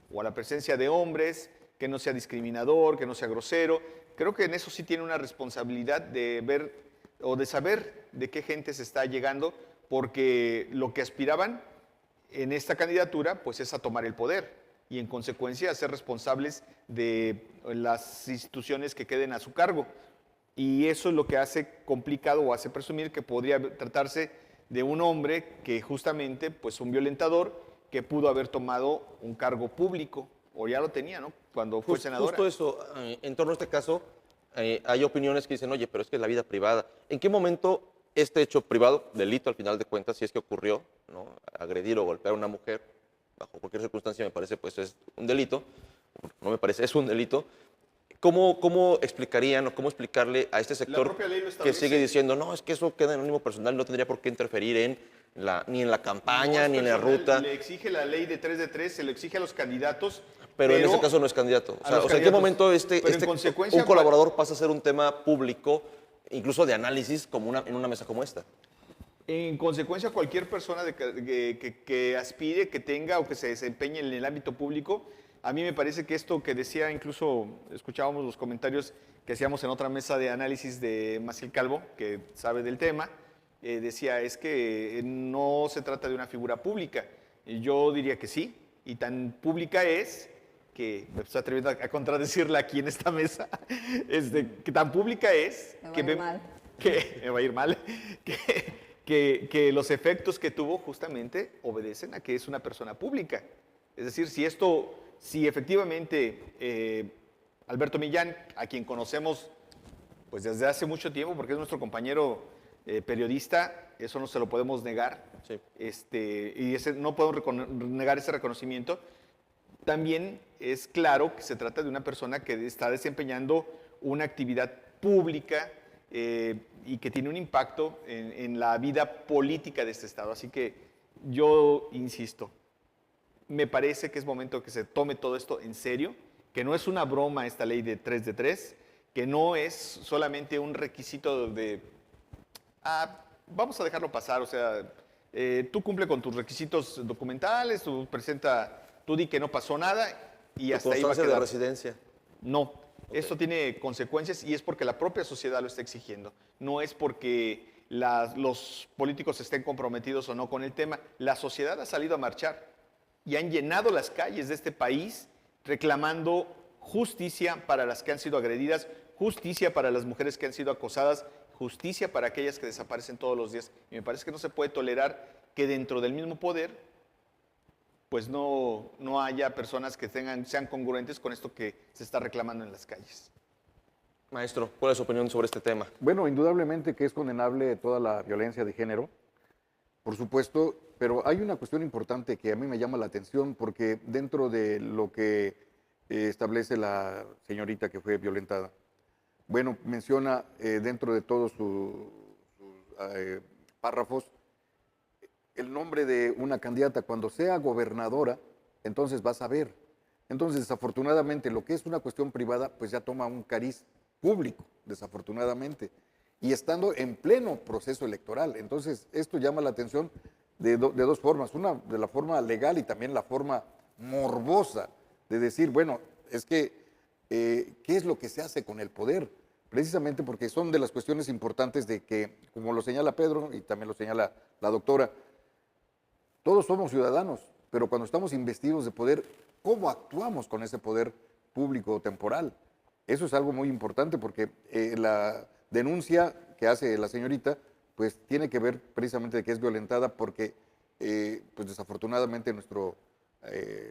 o a la presencia de hombres, que no sea discriminador, que no sea grosero. Creo que en eso sí tiene una responsabilidad de ver o de saber de qué gente se está llegando, porque lo que aspiraban en esta candidatura pues es a tomar el poder y en consecuencia a ser responsables de las instituciones que queden a su cargo. Y eso es lo que hace complicado o hace presumir que podría tratarse de un hombre que justamente, pues un violentador, que pudo haber tomado un cargo público, o ya lo tenía, ¿no? Cuando fue senadora. Justo eso, en torno a este caso, hay opiniones que dicen, oye, pero es que es la vida privada. ¿En qué momento este hecho privado, delito al final de cuentas, si es que ocurrió, ¿no? Agredir o golpear a una mujer, bajo cualquier circunstancia me parece, pues es un delito, no me parece, es un delito. ¿Cómo explicarían o cómo explicarle a este sector que sigue diciendo, no, es que eso queda en ánimo personal, no tendría por qué interferir ni en la campaña, ni en la ruta? Le exige la ley de 3 de 3, se lo exige a los candidatos. Pero en ese caso no es candidato. O sea, ¿en qué momento un colaborador pasa a ser un tema público, incluso de análisis, como en una mesa como esta? En consecuencia, cualquier persona que aspire, que tenga o que se desempeñe en el ámbito público, a mí me parece que esto que decía, incluso escuchábamos los comentarios que hacíamos en otra mesa de análisis de Maciel Calvo, que sabe del tema, decía, es que no se trata de una figura pública. Y yo diría que sí, y tan pública es, que me estoy atreviendo a contradecirla aquí en esta mesa, que tan pública es que me va a ir mal, que los efectos que tuvo justamente obedecen a que es una persona pública. Es decir, si efectivamente Alberto Millán, a quien conocemos pues desde hace mucho tiempo, porque es nuestro compañero periodista, eso no se lo podemos negar, sí. Y no podemos negar ese reconocimiento. También es claro que se trata de una persona que está desempeñando una actividad pública y que tiene un impacto en la vida política de este Estado. Así que yo insisto, me parece que es momento que se tome todo esto en serio, que no es una broma esta ley de 3 de 3, que no es solamente un requisito de, vamos a dejarlo pasar, o sea, tú cumple con tus requisitos documentales, tú di que no pasó nada y hasta ahí va a quedar. De residencia. No, Okay. Esto tiene consecuencias y es porque la propia sociedad lo está exigiendo, no es porque los políticos estén comprometidos o no con el tema. La sociedad ha salido a marchar y han llenado las calles de este país reclamando justicia para las que han sido agredidas, justicia para las mujeres que han sido acosadas, justicia para aquellas que desaparecen todos los días. Y me parece que no se puede tolerar que dentro del mismo poder pues no haya personas que sean congruentes con esto que se está reclamando en las calles. Maestro, ¿cuál es su opinión sobre este tema? Bueno, indudablemente que es condenable toda la violencia de género, por supuesto, pero hay una cuestión importante que a mí me llama la atención porque dentro de lo que establece la señorita que fue violentada, bueno, menciona dentro de todos sus párrafos el nombre de una candidata. Cuando sea gobernadora, entonces vas a ver. Entonces, desafortunadamente, lo que es una cuestión privada, pues ya toma un cariz público, desafortunadamente, y estando en pleno proceso electoral. Entonces, esto llama la atención de dos formas. Una, de la forma legal y también la forma morbosa de decir, bueno, es que, ¿qué es lo que se hace con el poder? Precisamente porque son de las cuestiones importantes de que, como lo señala Pedro y también lo señala la doctora, todos somos ciudadanos, pero cuando estamos investidos de poder, ¿cómo actuamos con ese poder público o temporal? Eso es algo muy importante porque la denuncia que hace la señorita, pues tiene que ver precisamente de que es violentada porque, pues desafortunadamente nuestro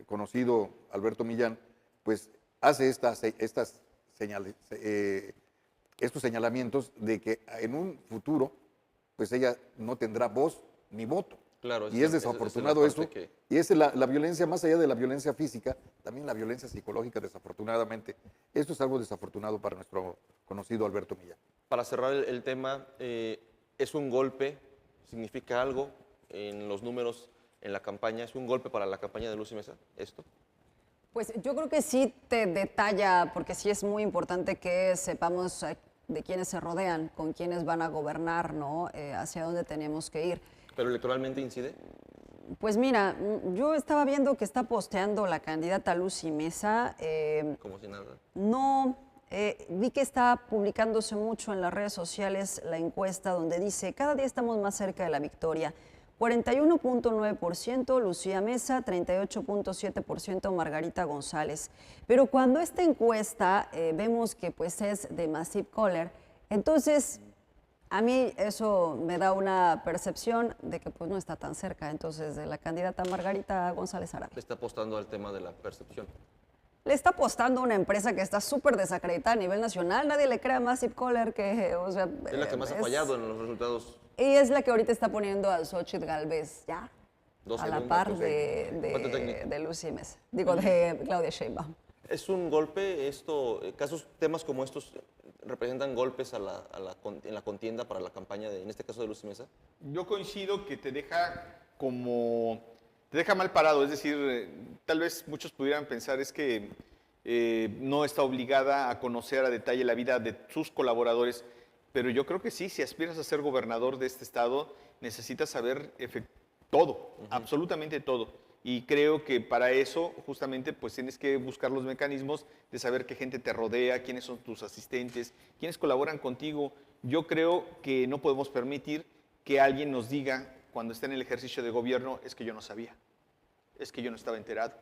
conocido Alberto Millán, pues hace estos señalamientos de que en un futuro, pues ella no tendrá voz ni voto. Claro, y es desafortunado eso. Y es la violencia, más allá de la violencia física, también la violencia psicológica, desafortunadamente. Esto es algo desafortunado para nuestro conocido Alberto Millán. Para cerrar el tema, ¿es un golpe? ¿Significa algo en los números en la campaña? ¿Es un golpe para la campaña de Luz y Mesa esto? Pues yo creo que sí te detalla, porque sí es muy importante que sepamos de quiénes se rodean, con quiénes van a gobernar, ¿no? Hacia dónde tenemos que ir. ¿Pero electoralmente incide? Pues mira, yo estaba viendo que está posteando la candidata Lucy Mesa. Como si nada. No, vi que está publicándose mucho en las redes sociales la encuesta donde dice, cada día estamos más cerca de la victoria. 41.9% Lucía Mesa, 38.7% Margarita González. Pero cuando esta encuesta vemos que pues es de Massive Caller, entonces a mí eso me da una percepción de que pues no está tan cerca entonces de la candidata Margarita González Arana. Le está apostando al tema de la percepción. Le está apostando a una empresa que está súper desacreditada a nivel nacional. Nadie le cree a Massive Caller que, o sea... Es la que más ha fallado en los resultados. Y es la que ahorita está poniendo a Xochitl Gálvez ya a la par de Lucy Mesa. Digo, de Claudia Sheinbaum. ¿Es un golpe esto? Temas como estos representan golpes en la contienda para la campaña, en este caso de Lucy Mesa? Yo coincido que te deja mal parado, es decir, tal vez muchos pudieran pensar es que no está obligada a conocer a detalle la vida de sus colaboradores, pero yo creo que sí, si aspiras a ser gobernador de este estado, necesitas saber todo, absolutamente todo. Y creo que para eso, justamente, pues tienes que buscar los mecanismos de saber qué gente te rodea, quiénes son tus asistentes, quiénes colaboran contigo. Yo creo que no podemos permitir que alguien nos diga, cuando está en el ejercicio de gobierno, es que yo no sabía, es que yo no estaba enterado.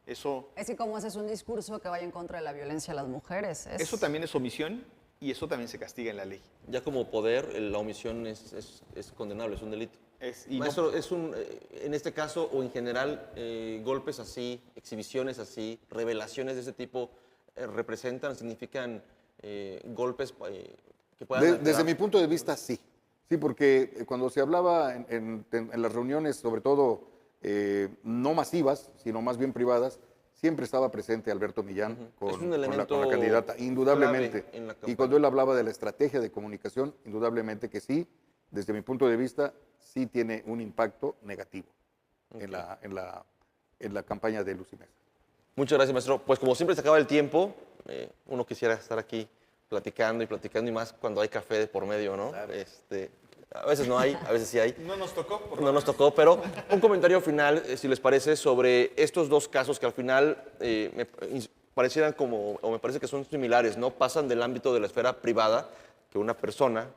Eso... Es que como haces un discurso que vaya en contra de la violencia a las mujeres. Eso también es omisión y eso también se castiga en la ley. Ya como poder, la omisión es condenable, es un delito. Maestro, en este caso o en general, golpes así, exhibiciones así, revelaciones de ese tipo, significan golpes que puedan... Desde mi punto de vista, sí. Sí, porque cuando se hablaba en las reuniones, sobre todo no masivas, sino más bien privadas, siempre estaba presente Alberto Millán con la candidata, indudablemente. Y cuando él hablaba de la estrategia de comunicación, indudablemente que sí, desde mi punto de vista, sí tiene un impacto negativo en la campaña de Lucy Mesa. Muchas gracias, maestro. Pues como siempre se acaba el tiempo, uno quisiera estar aquí platicando y más cuando hay café de por medio, ¿no? Claro. A veces no hay, a veces sí hay. No nos tocó. No nos tocó, pero un comentario final, si les parece, sobre estos dos casos que al final me parecieran o me parece que son similares, ¿no? Pasan del ámbito de la esfera privada, que una persona,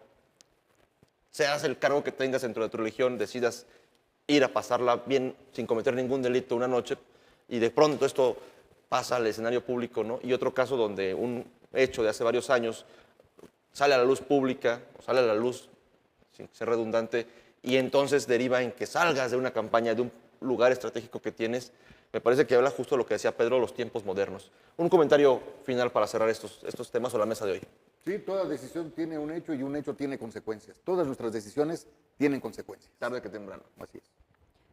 seas el cargo que tengas dentro de tu religión, decidas ir a pasarla bien sin cometer ningún delito una noche y de pronto esto pasa al escenario público, ¿no? Y otro caso donde un hecho de hace varios años sale a la luz pública, sale a la luz, sin ser redundante, y entonces deriva en que salgas de una campaña, de un lugar estratégico que tienes. Me parece que habla justo de lo que decía Pedro, los tiempos modernos. Un comentario final para cerrar estos temas o la mesa de hoy. Sí, toda decisión tiene un hecho y un hecho tiene consecuencias. Todas nuestras decisiones tienen consecuencias. Tarde que temprano. Así es.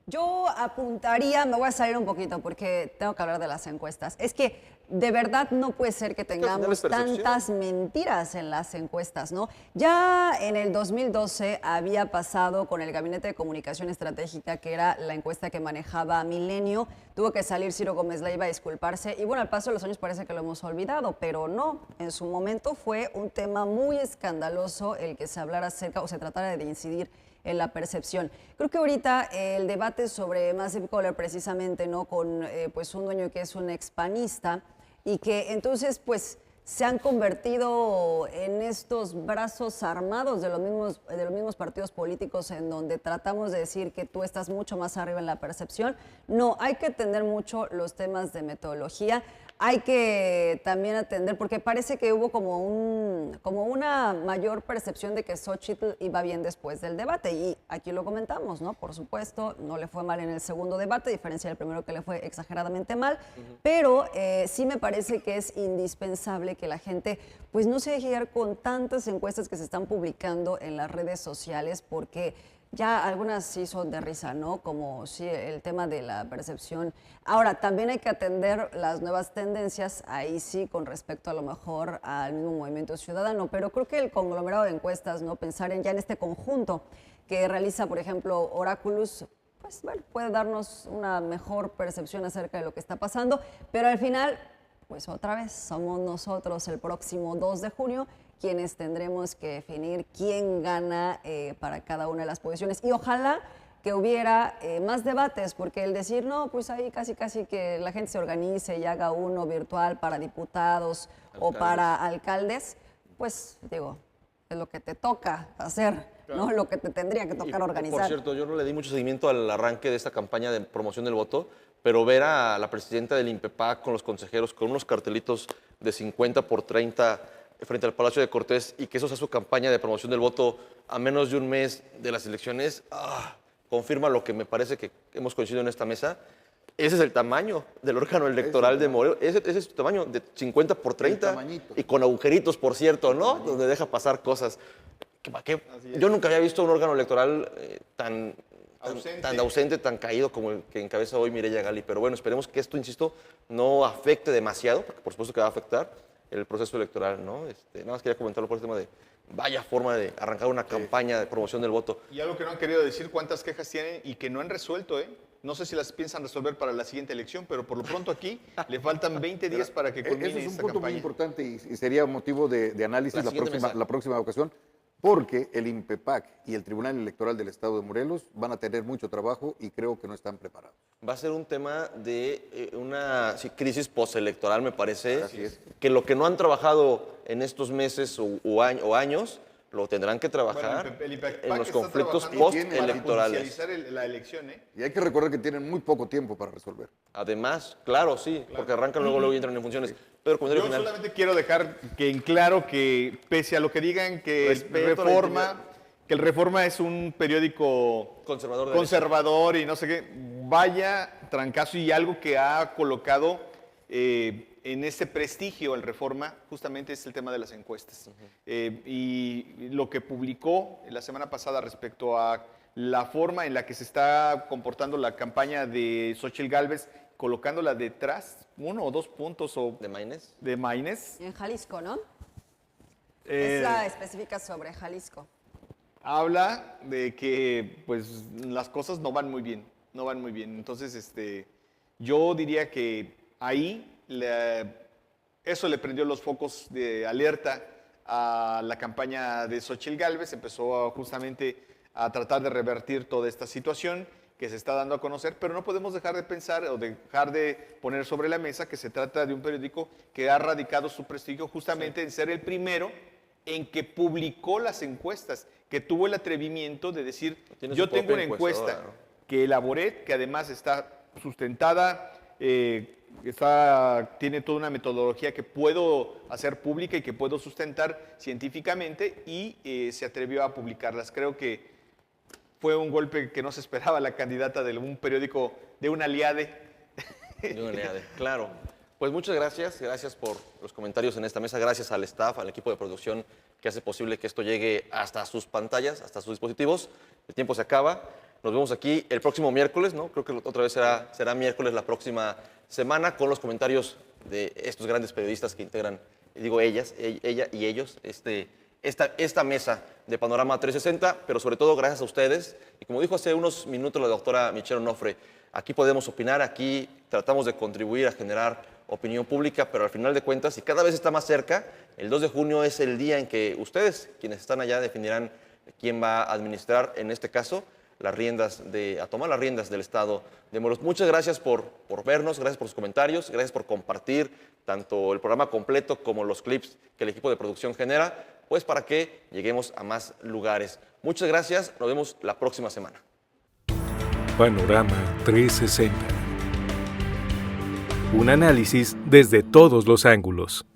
Yo apuntaría, me voy a salir un poquito porque tengo que hablar de las encuestas. Es que de verdad no puede ser que al final tengamos es percepción. tantas mentiras en las encuestas, ¿no? Ya en el 2012 había pasado con el Gabinete de Comunicación Estratégica, que era la encuesta que manejaba Milenio. Tuvo que salir Ciro Gómez Leiva a disculparse y bueno, al paso de los años parece que lo hemos olvidado, pero no. En su momento fue un tema muy escandaloso el que se hablara acerca o se tratara de incidir en la percepción. Creo que ahorita el debate sobre Massive Caller precisamente, ¿no? Con pues un dueño que es un expanista y que entonces pues se han convertido en estos brazos armados de los mismos partidos políticos en donde tratamos de decir que tú estás mucho más arriba en la percepción. No, hay que atender mucho los temas de metodología. Hay que también atender, porque parece que hubo como una mayor percepción de que Xochitl iba bien después del debate. Y aquí lo comentamos, ¿no? Por supuesto, no le fue mal en el segundo debate, a diferencia del primero que le fue exageradamente mal. Pero sí me parece que es indispensable que la gente pues no se deje guiar con tantas encuestas que se están publicando en las redes sociales, porque ya algunas sí son de risa, ¿no? Como sí, el tema de la percepción. Ahora, también hay que atender las nuevas tendencias, ahí sí, con respecto a lo mejor al mismo Movimiento Ciudadano, pero creo que el conglomerado de encuestas, ¿no? Pensar ya en este conjunto que realiza, por ejemplo, Oráculos, pues bueno, puede darnos una mejor percepción acerca de lo que está pasando, pero al final, pues otra vez, somos nosotros el próximo 2 de junio quienes tendremos que definir quién gana para cada una de las posiciones. Y ojalá que hubiera más debates, porque el decir, no, pues ahí casi que la gente se organice y haga uno virtual para diputados o para alcaldes, pues digo, es lo que te toca hacer, ¿no? Lo que te tendría que tocar organizar. Por cierto, yo no le di mucho seguimiento al arranque de esta campaña de promoción del voto, pero ver a la presidenta del INPEPAC con los consejeros con unos cartelitos de 50 por 30 frente al Palacio de Cortés y que eso sea su campaña de promoción del voto a menos de un mes de las elecciones, confirma lo que me parece que hemos coincidido en esta mesa. Ese es el tamaño del órgano electoral de Morelos. Ese es su tamaño, de 50 por 30 y con agujeritos, por cierto, ¿no? Donde deja pasar cosas. Yo nunca había visto un órgano electoral tan ausente, tan caído como el que encabeza hoy Mireya Gali. Pero bueno, esperemos que esto, insisto, no afecte demasiado, porque por supuesto que va a afectar el proceso electoral, ¿no? Nada más quería comentarlo por el tema de vaya forma de arrancar una campaña de promoción del voto. Y algo que no han querido decir, cuántas quejas tienen y que no han resuelto, ¿eh? No sé si las piensan resolver para la siguiente elección, pero por lo pronto aquí le faltan 20 días para que culmine esta campaña. Ese es un punto muy importante y sería motivo de análisis la próxima ocasión, porque el INPEPAC y el Tribunal Electoral del Estado de Morelos van a tener mucho trabajo y creo que no están preparados. Va a ser un tema de una crisis postelectoral, me parece. Así es. Que lo que no han trabajado en estos meses o años, lo tendrán que trabajar en los conflictos postelectorales. Para la elección, ¿eh? Y hay que recordar que tienen muy poco tiempo para resolver. Además, claro, sí, porque arrancan luego y entran en funciones. Pero yo solamente quiero dejar que en claro que pese a lo que digan que el Reforma es un periódico conservador y no sé qué, vaya trancazo y algo que ha colocado en este prestigio el Reforma justamente es el tema de las encuestas. Y lo que publicó la semana pasada respecto a la forma en la que se está comportando la campaña de Xóchitl Gálvez, colocándola detrás, 1 o 2 puntos de Maynes. En Jalisco, ¿no? Es la específica sobre Jalisco. Habla de que pues las cosas no van muy bien, Entonces, yo diría que ahí eso le prendió los focos de alerta a la campaña de Xóchitl Gálvez, empezó justamente a tratar de revertir toda esta situación que se está dando a conocer, pero no podemos dejar de pensar o dejar de poner sobre la mesa que se trata de un periódico que ha radicado su prestigio justamente en ser el primero en que publicó las encuestas, que tuvo el atrevimiento de decir, yo tengo una encuesta que elaboré, que además está sustentada, tiene toda una metodología que puedo hacer pública y que puedo sustentar científicamente, y se atrevió a publicarlas. Creo que fue un golpe que no se esperaba la candidata de un periódico, de una aliade. De una aliade, claro. Pues muchas gracias por los comentarios en esta mesa, gracias al staff, al equipo de producción que hace posible que esto llegue hasta sus pantallas, hasta sus dispositivos. El tiempo se acaba. Nos vemos aquí el próximo miércoles, ¿no? Creo que otra vez será miércoles la próxima semana, con los comentarios de estos grandes periodistas que integran, digo ella y ellos, esta mesa de Panorama 360, pero sobre todo gracias a ustedes. Y como dijo hace unos minutos la doctora Michelle Onofre, aquí podemos opinar, aquí tratamos de contribuir a generar opinión pública, pero al final de cuentas, y cada vez está más cerca, el 2 de junio es el día en que ustedes, quienes están allá, definirán quién va a administrar, en este caso, tomar las riendas del Estado de Morelos. Muchas gracias por vernos, gracias por sus comentarios, gracias por compartir tanto el programa completo como los clips que el equipo de producción genera, pues para que lleguemos a más lugares. Muchas gracias, nos vemos la próxima semana. Panorama 360. Un análisis desde todos los ángulos.